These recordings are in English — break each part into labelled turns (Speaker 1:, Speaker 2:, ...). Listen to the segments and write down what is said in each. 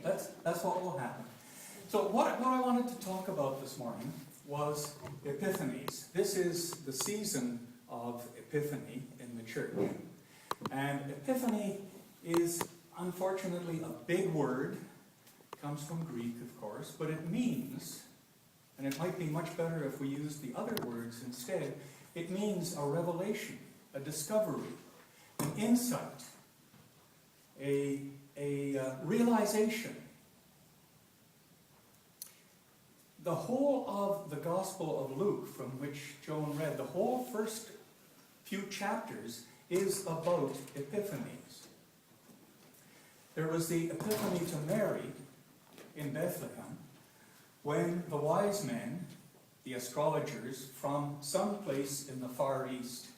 Speaker 1: That's what will happen. So what I wanted to talk about this morning was Epiphanies. This is the season of Epiphany in the church. And Epiphany is unfortunately a big word. It comes from Greek, of course, but it means, and it might be much better if we use the other words instead, it means a revelation, a discovery, an insight, a realization. The whole of the Gospel of Luke, from which Joan read, the whole first few chapters is about epiphanies. There was the epiphany to Mary in Bethlehem when the wise men, the astrologers from some place in the Far East,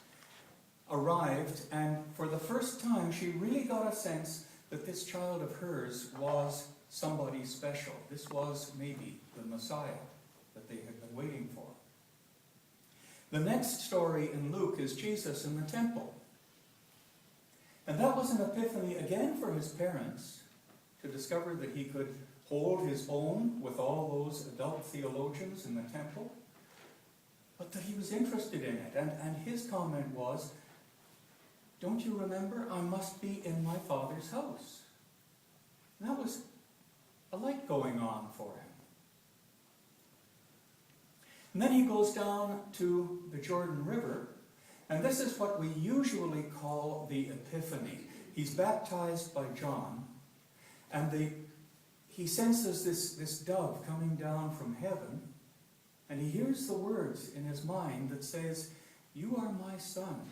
Speaker 1: arrived, and for the first time she really got a sense that this child of hers was somebody special. This was maybe the Messiah that they had been waiting for. The next story in Luke is Jesus in the temple. And that was an epiphany again for his parents to discover that he could hold his own with all those adult theologians in the temple, but that he was interested in it. And his comment was, "Don't you remember? I must be in my Father's house." And that was a light going on for him. And then he goes down to the Jordan River, and this is what we usually call the Epiphany. He's baptized by John, and he senses this dove coming down from heaven, and he hears the words in his mind that says, "You are my son,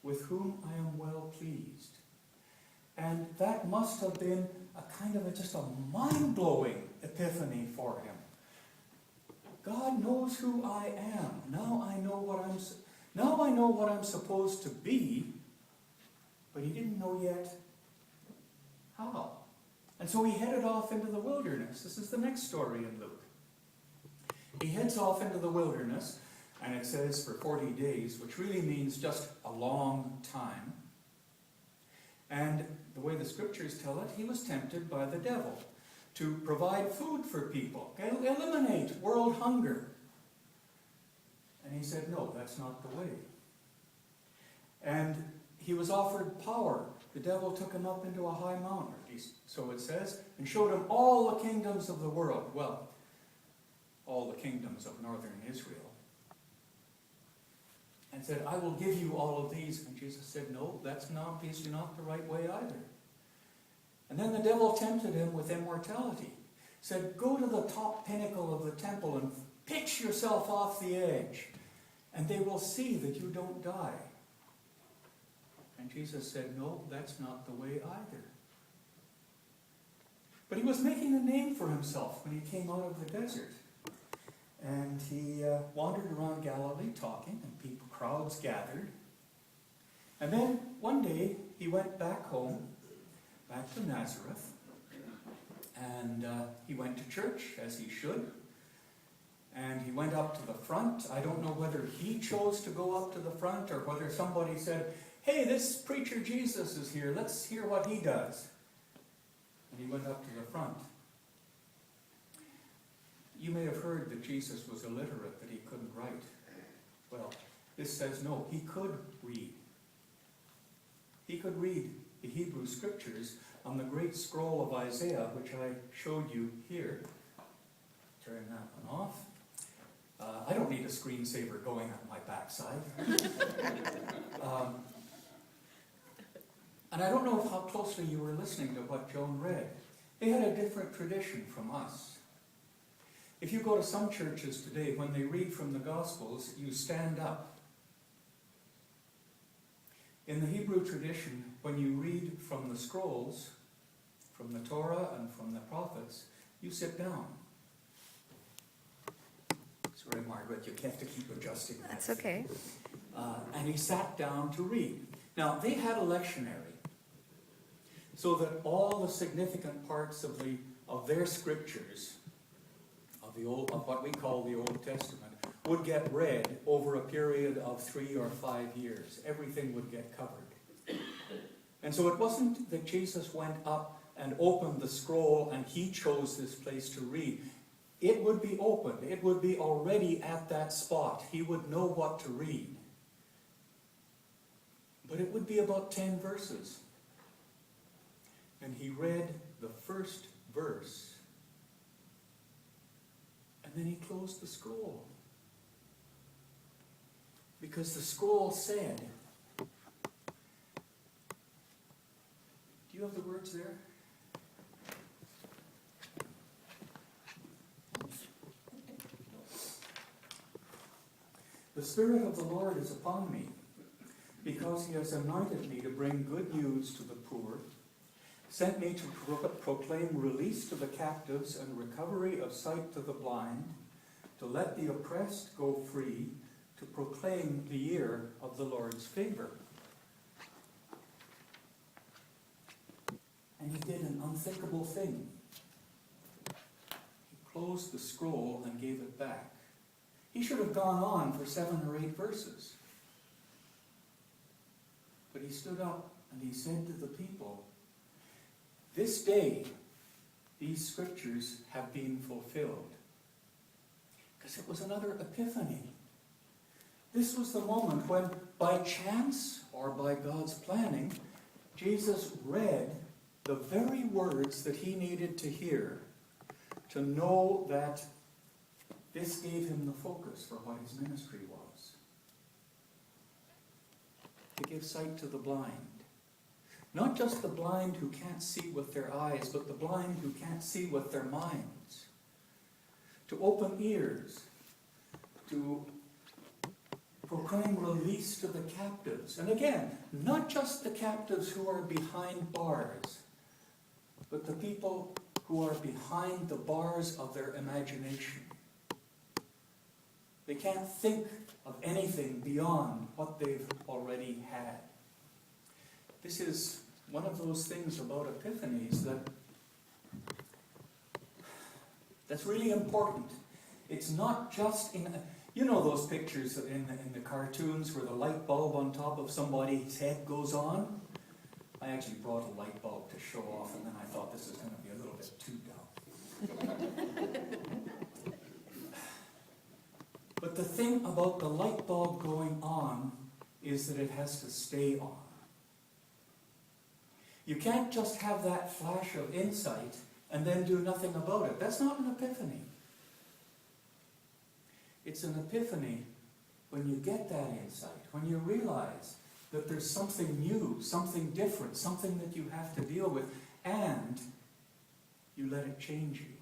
Speaker 1: with whom I am well pleased." And that must have been a kind of just a mind-blowing epiphany for him. God knows who I am. Now I know what I'm supposed to be, but he didn't know yet how. And so he headed off into the wilderness. This is the next story in Luke. He heads off into the wilderness, and it says for 40 days, which really means just a long time. And the way the scriptures tell it, he was tempted by the devil to provide food for people, eliminate world hunger. And he said, "No, that's not the way." And he was offered power. The devil took him up into a high mountain, so it says, and showed him all the kingdoms of the world. Well, all the kingdoms of northern Israel. And said, "I will give you all of these." And Jesus said, "No, that's not the right way either." And then the devil tempted him with immortality. Said, "Go to the top pinnacle of the temple and pitch yourself off the edge, and they will see that you don't die." And Jesus said, "No, that's not the way either." But he was making a name for himself when he came out of the desert. And he wandered around Galilee talking, and crowds gathered. And then one day he went back home, back to Nazareth, and he went to church, as he should. And he went up to the front. I don't know whether he chose to go up to the front or whether somebody said, "Hey, this preacher Jesus is here. Let's hear what he does." And he went up to the front. You may have heard that Jesus was illiterate, that he couldn't write. Well, this says no, he could read. He could read the Hebrew scriptures on the great scroll of Isaiah, which I showed you here. Turn that one off. I don't need a screensaver going on my backside. And I don't know how closely you were listening to what Joan read. They had a different tradition from us. If you go to some churches today, when they read from the Gospels, you stand up. In the Hebrew tradition, when you read from the scrolls, from the Torah and from the prophets, you sit down. Sorry, Margaret, you have to keep adjusting that.
Speaker 2: That's okay.
Speaker 1: And he sat down to read. Now, they had a lectionary, so that all the significant parts of their scriptures, of what we call the Old Testament, would get read over a period of 3 or 5 years. Everything would get covered. And so it wasn't that Jesus went up and opened the scroll, and he chose this place to read, it would be opened. It would be already at that spot. He would know what to read. But it would be about 10 verses. And he read the first verse. And then he closed the scroll. Because the scroll said, do you have the words there? The Spirit of the Lord is upon me, because he has anointed me to bring good news to the poor, sent me to proclaim release to the captives and recovery of sight to the blind, to let the oppressed go free, to proclaim the year of the Lord's favor. And he did an unthinkable thing. He closed the scroll and gave it back. He should have gone on for 7 or 8 verses. But he stood up and he said to the people, this day, these scriptures have been fulfilled. Because it was another epiphany. This was the moment when, by chance or by God's planning, Jesus read the very words that he needed to hear to know that this gave him the focus for what his ministry was. To give sight to the blind. Not just the blind who can't see with their eyes, but the blind who can't see with their minds. To open ears. To proclaim release to the captives. And again, not just the captives who are behind bars, but the people who are behind the bars of their imagination. They can't think of anything beyond what they've already had. This is one of those things about epiphanies that's really important. It's not just in... You know those pictures in the cartoons where the light bulb on top of somebody's head goes on? I actually brought a light bulb to show off, and then I thought this is going to be a little bit too dull. But the thing about the light bulb going on is that it has to stay on. You can't just have that flash of insight and then do nothing about it. That's not an epiphany. It's an epiphany when you get that insight, when you realize that there's something new, something different, something that you have to deal with, and you let it change you.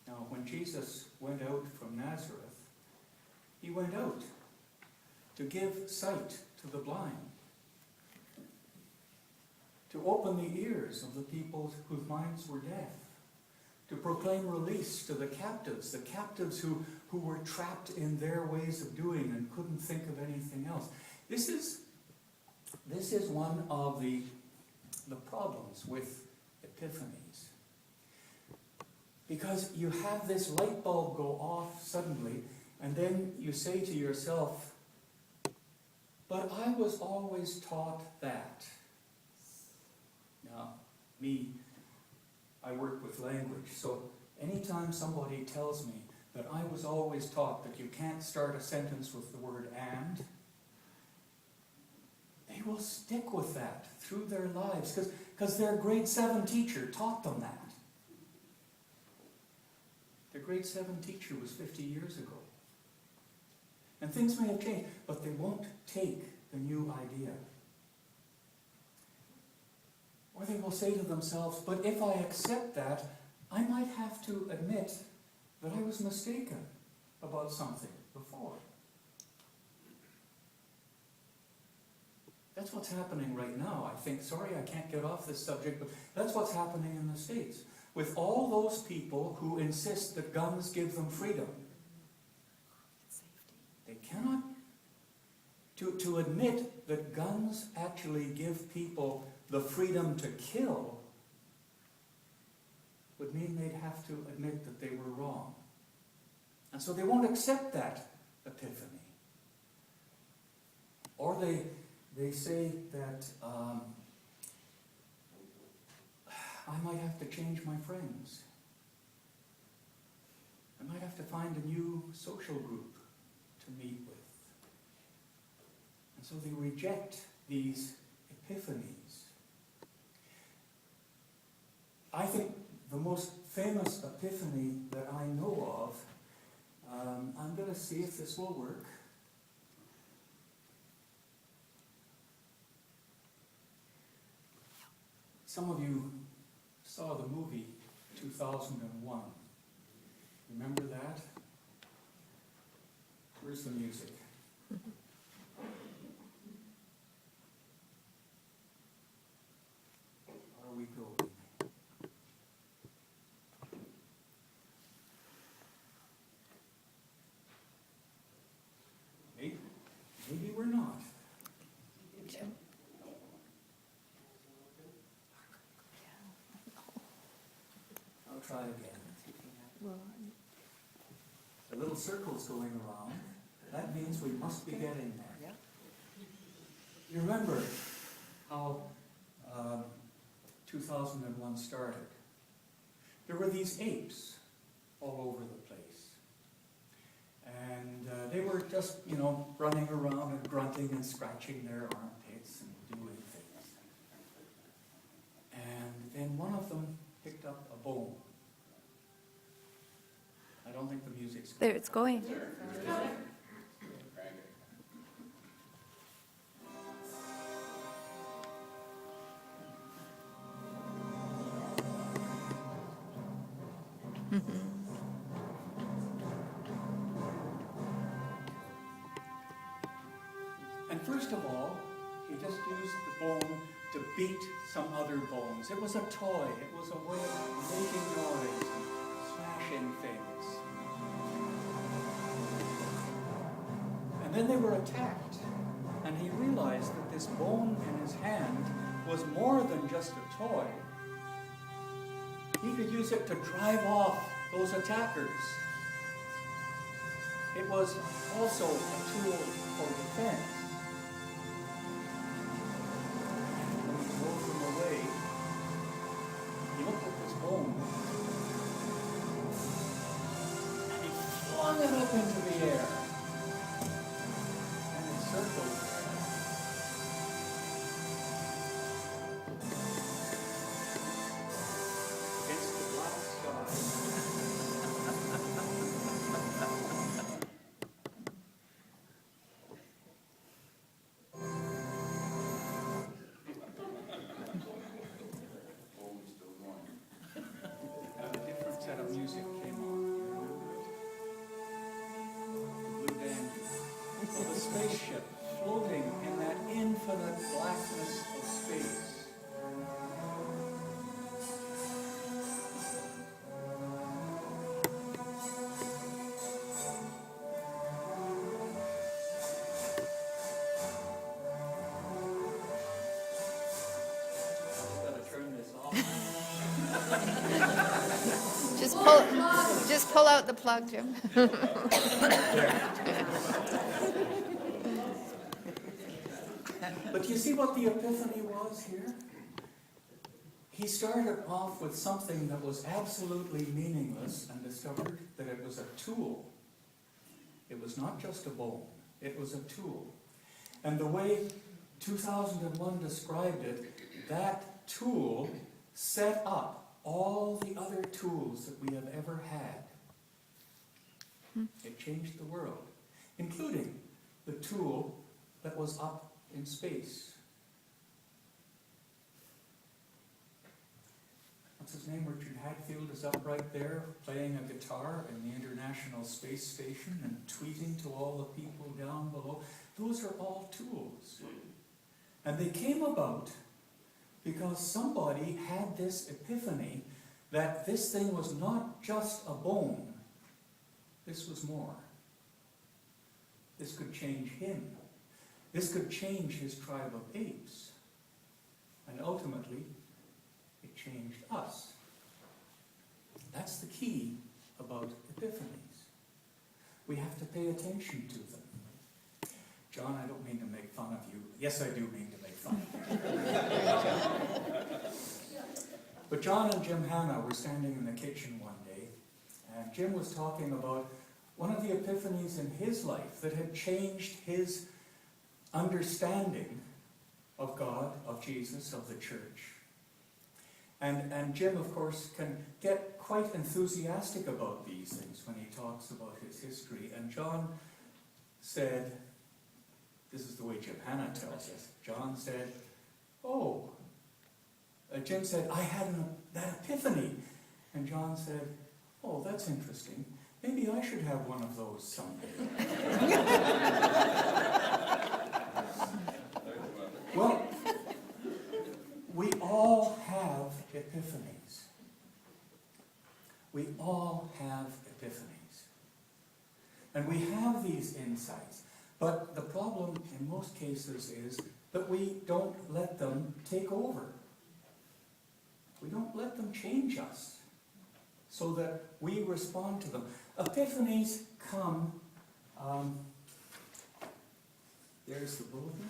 Speaker 1: Now, when Jesus went out from Nazareth, he went out to give sight to the blind, to open the ears of the people whose minds were deaf, to proclaim release to the captives who were trapped in their ways of doing and couldn't think of anything else. This is one of the problems with epiphanies. Because you have this light bulb go off suddenly, and then you say to yourself, but I was always taught that. Now, I work with language, so anytime somebody tells me that I was always taught that you can't start a sentence with the word and, they will stick with that through their lives, because their grade 7 teacher taught them that. Their grade 7 teacher was 50 years ago. And things may have changed, but they won't take the new idea. Or they will say to themselves, but if I accept that, I might have to admit that I was mistaken about something before. That's what's happening right now, I think. Sorry, I can't get off this subject, but that's what's happening in the States. With all those people who insist that guns give them freedom. They cannot... To admit that guns actually give people the freedom to kill would mean they'd have to admit that they were wrong. And so they won't accept that epiphany. Or they say that I might have to change my friends. I might have to find a new social group to meet with. And so they reject these epiphanies. I think the most famous epiphany that I know of, I'm going to see if this will work. Some of you saw the movie 2001. Remember that? Where's the music? Are we going? Maybe we're not. I'll try again. The little circle's going around. That means we must be getting there. You remember how 2001 started? There were these apes all over the place. And they were just, running around and grunting and scratching their armpits and doing things. And then one of them picked up a bone. I don't think the music's
Speaker 2: There, it's going.
Speaker 1: And first of all, he just used the bone to beat some other bones. It was a toy. It was a way of making noise and smashing things. And then they were attacked. And he realized that this bone in his hand was more than just a toy. He could use it to drive off those attackers. It was also a tool for defense. When he drove them away, he looked at this bone and he flung it up into the air. And it circled there. Against the black sky. And a different set of music came on. You remember it? The Blue Dandy. Of a spaceship floating in that infinite blackness of space. Gotta turn this off.
Speaker 2: Just pull out the plug, Jim.
Speaker 1: But do you see what the epiphany was here? He started off with something that was absolutely meaningless and discovered that it was a tool. It was not just a bone, it was a tool. And the way 2001 described it, that tool set up all the other tools that we have ever had. It changed the world, including the tool that was up in space. What's his name? Richard Hadfield is up right there playing a guitar in the International Space Station and tweeting to all the people down below. Those are all tools. And they came about because somebody had this epiphany that this thing was not just a bone. This was more. This could change him. This could change his tribe of apes. And ultimately, it changed us. That's the key about epiphanies. We have to pay attention to them. John, I don't mean to make fun of you. Yes, I do mean to make fun of you. But John and Jim Hanna were standing in the kitchen one day, and Jim was talking about one of the epiphanies in his life that had changed his understanding of God, of Jesus, of the church. And Jim, of course, can get quite enthusiastic about these things when he talks about his history. And John said, this is the way Jim Hanna tells us, John said, Jim said, I had that epiphany. And John said, oh, that's interesting. Maybe I should have one of those someday. Well, we all have epiphanies. We all have epiphanies. And we have these insights. But the problem in most cases is that we don't let them take over. We don't let them change us so that we respond to them. Epiphanies come, there's the bulletin.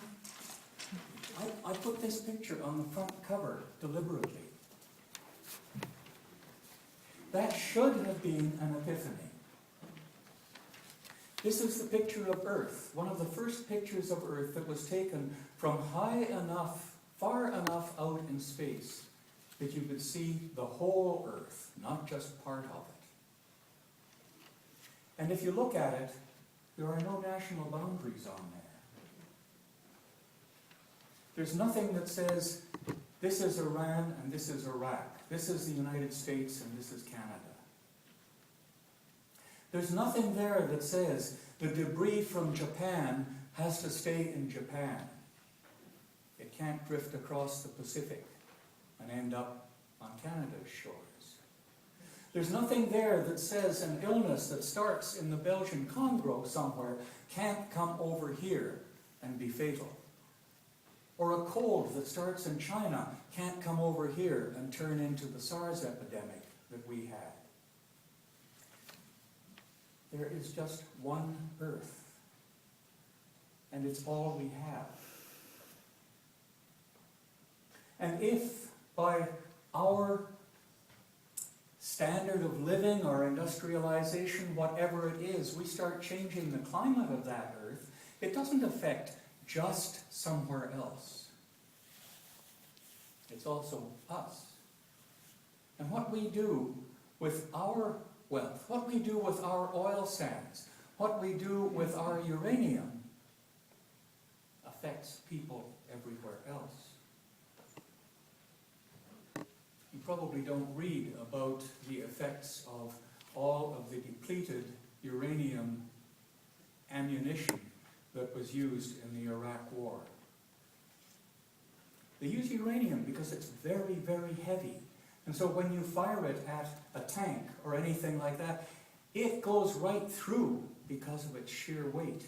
Speaker 1: I put this picture on the front cover deliberately. That should have been an epiphany. This is the picture of Earth, one of the first pictures of Earth that was taken from far enough out in space that you could see the whole Earth, not just part of it. And if you look at it, there are no national boundaries on there. There's nothing that says, this is Iran and this is Iraq. This is the United States and this is Canada. There's nothing there that says the debris from Japan has to stay in Japan. It can't drift across the Pacific and end up on Canada's shores. There's nothing there that says an illness that starts in the Belgian Congo somewhere can't come over here and be fatal. Or a cold that starts in China can't come over here and turn into the SARS epidemic that we had. There is just one Earth, and it's all we have. And if by our standard of living or industrialization, whatever it is, we start changing the climate of that Earth, it doesn't affect just somewhere else. It's also us. And what we do with our wealth, what we do with our oil sands, what we do with our uranium affects people everywhere else. You probably don't read about the effects of all of the depleted uranium ammunition that was used in the Iraq War. They use uranium because it's very, very heavy. And so when you fire it at a tank or anything like that, it goes right through because of its sheer weight.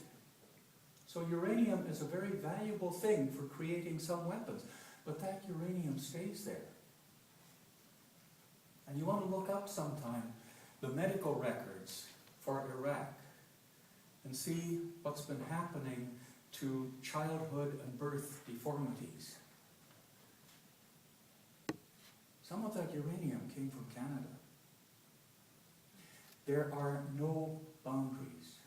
Speaker 1: So uranium is a very valuable thing for creating some weapons. But that uranium stays there. And you want to look up sometime the medical records for Iraq and see what's been happening to childhood and birth deformities. Some of that uranium came from Canada. There are no boundaries.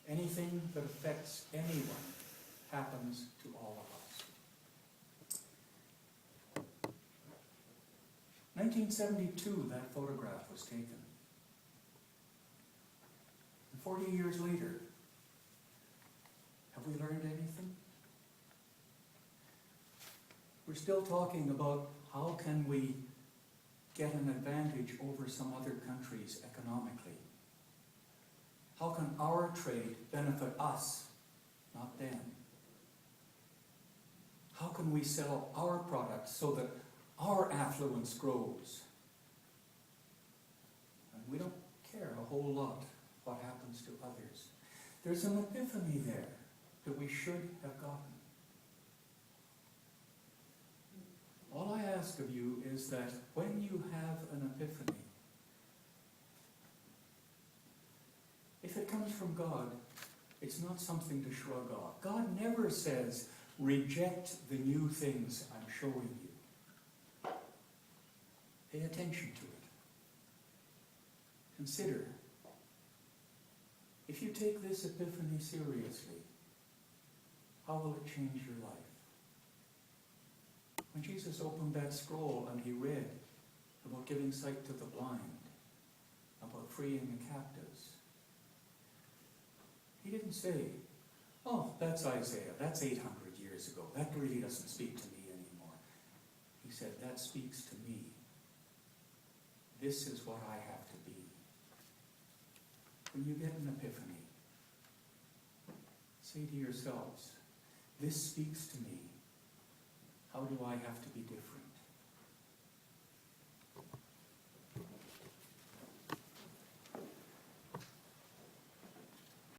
Speaker 1: Anything that affects anyone happens to all of us. 1972, that photograph was taken. And 40 years later, have we learned anything? We're still talking about how can we get an advantage over some other countries economically. How can our trade benefit us, not them? How can we sell our products so that our affluence grows? And we don't care a whole lot what happens to others. There's an epiphany there that we should have gotten. All I ask of you is that when you have an epiphany, if it comes from God, it's not something to shrug off. God never says, reject the new things I'm showing you. Pay attention to it. Consider, if you take this epiphany seriously, how will it change your life? When Jesus opened that scroll and he read about giving sight to the blind, about freeing the captives, he didn't say, oh, that's Isaiah, that's 800 years ago, that really doesn't speak to me anymore. He said, that speaks to me. This is what I have to be. When you get an epiphany, say to yourselves, this speaks to me. How do I have to be different?